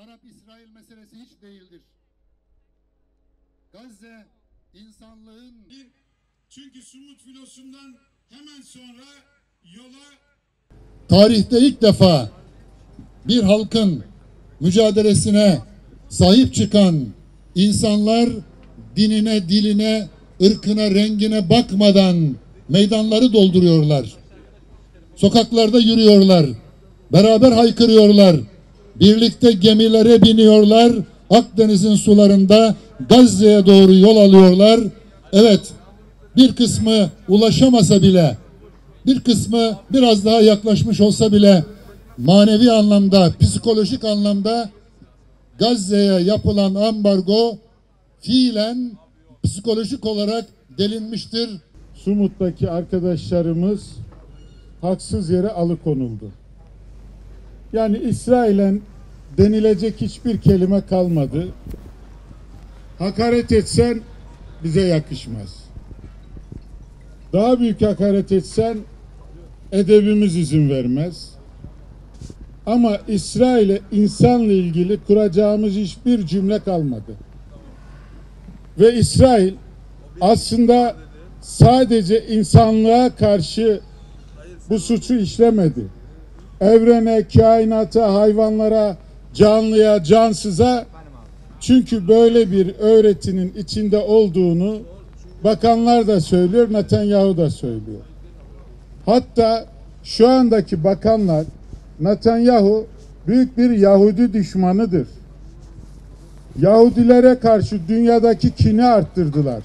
Arap-İsrail meselesi hiç değildir. Gazze insanlığın... Çünkü Sumut filosundan hemen sonra yola... Tarihte ilk defa bir halkın mücadelesine sahip çıkan insanlar dinine, diline, ırkına, rengine bakmadan meydanları dolduruyorlar. Sokaklarda yürüyorlar. Beraber haykırıyorlar. Birlikte gemilere biniyorlar. Akdeniz'in sularında Gazze'ye doğru yol alıyorlar. Evet, bir kısmı ulaşamasa bile, bir kısmı biraz daha yaklaşmış olsa bile manevi anlamda, psikolojik anlamda Gazze'ye yapılan ambargo fiilen psikolojik olarak delinmiştir. Sumut'taki arkadaşlarımız haksız yere alıkonuldu. Yani İsrail'en denilecek hiçbir kelime kalmadı. Hakaret etsen bize yakışmaz. Daha büyük hakaret etsen edebimiz izin vermez. Ama İsrail'e insanla ilgili kuracağımız hiçbir cümle kalmadı. Ve İsrail aslında sadece insanlığa karşı bu suçu işlemedi. Evrene, kainata, hayvanlara, canlıya, cansıza, çünkü böyle bir öğretinin içinde olduğunu bakanlar da söylüyor, Netanyahu da söylüyor. Hatta şu andaki bakanlar, Netanyahu büyük bir Yahudi düşmanıdır. Yahudilere karşı dünyadaki kini arttırdılar.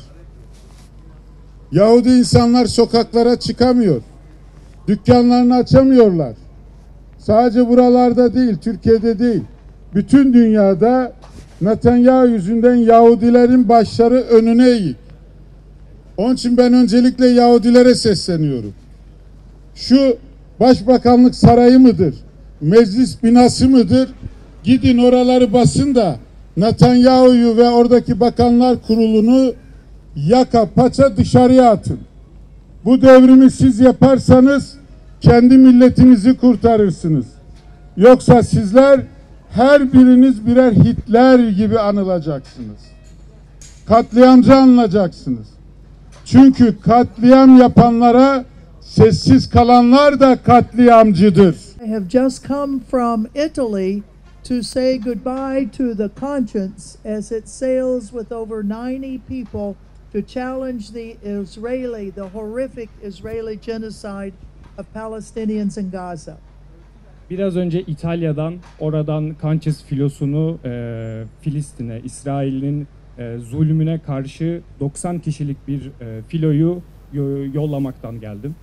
Yahudi insanlar sokaklara çıkamıyor. Dükkanlarını açamıyorlar. Sadece buralarda değil, Türkiye'de değil. Bütün dünyada Netanyahu yüzünden Yahudilerin başları önüne eğik. Onun için ben öncelikle Yahudilere sesleniyorum. Şu Başbakanlık Sarayı mıdır? Meclis binası mıdır? Gidin oraları basın da Netanyahu'yu ve oradaki bakanlar kurulunu yaka paça dışarıya atın. Bu devrimi siz yaparsanız kendi milletinizi kurtarırsınız. Yoksa sizler her biriniz birer Hitler gibi anılacaksınız. Katliamcı anılacaksınız. Çünkü katliam yapanlara sessiz kalanlar da katliamcıdır. I have just come from Italy to say goodbye to the Conscience as it sails with over 90 people to challenge the horrific Israeli genocide of Palestinians in Gaza. Biraz önce İtalya'dan, oradan Conscience filosunu Filistin'e, İsrail'in zulmüne karşı 90 kişilik bir filoyu yollamaktan geldim.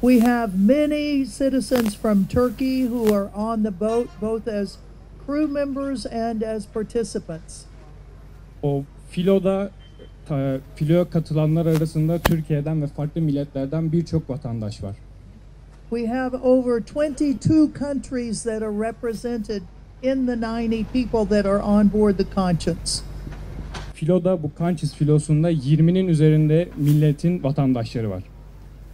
We have many citizens from Turkey who are on the boat, both as crew members and as participants. O filoya katılanlar arasında Türkiye'den ve farklı milletlerden birçok vatandaş var. We have over 22 countries that are represented in the 90 people that are on board the Conscience. Filoda, bu Conscience filosunda 20'nin üzerinde milletin vatandaşları var.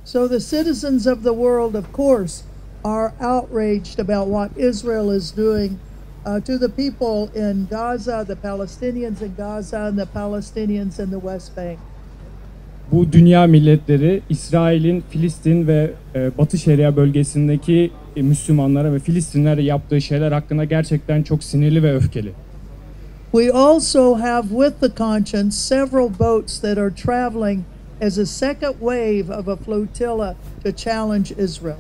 So the citizens of the world, of course, are outraged about what Israel is doing to the people in Gaza, the Palestinians in Gaza, and the Palestinians in the West Bank. Bu dünya milletleri İsrail'in Filistin ve Batı Şeria bölgesindeki Müslümanlara ve Filistinlere yaptığı şeyler hakkında gerçekten çok sinirli ve öfkeli. We also have with the Conscience several boats that are traveling as a second wave of a flotilla to challenge Israel.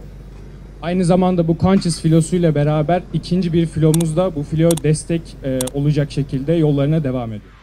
Aynı zamanda bu Conscience filosuyla beraber ikinci bir filomuz da bu filo destek olacak şekilde yollarına devam ediyor.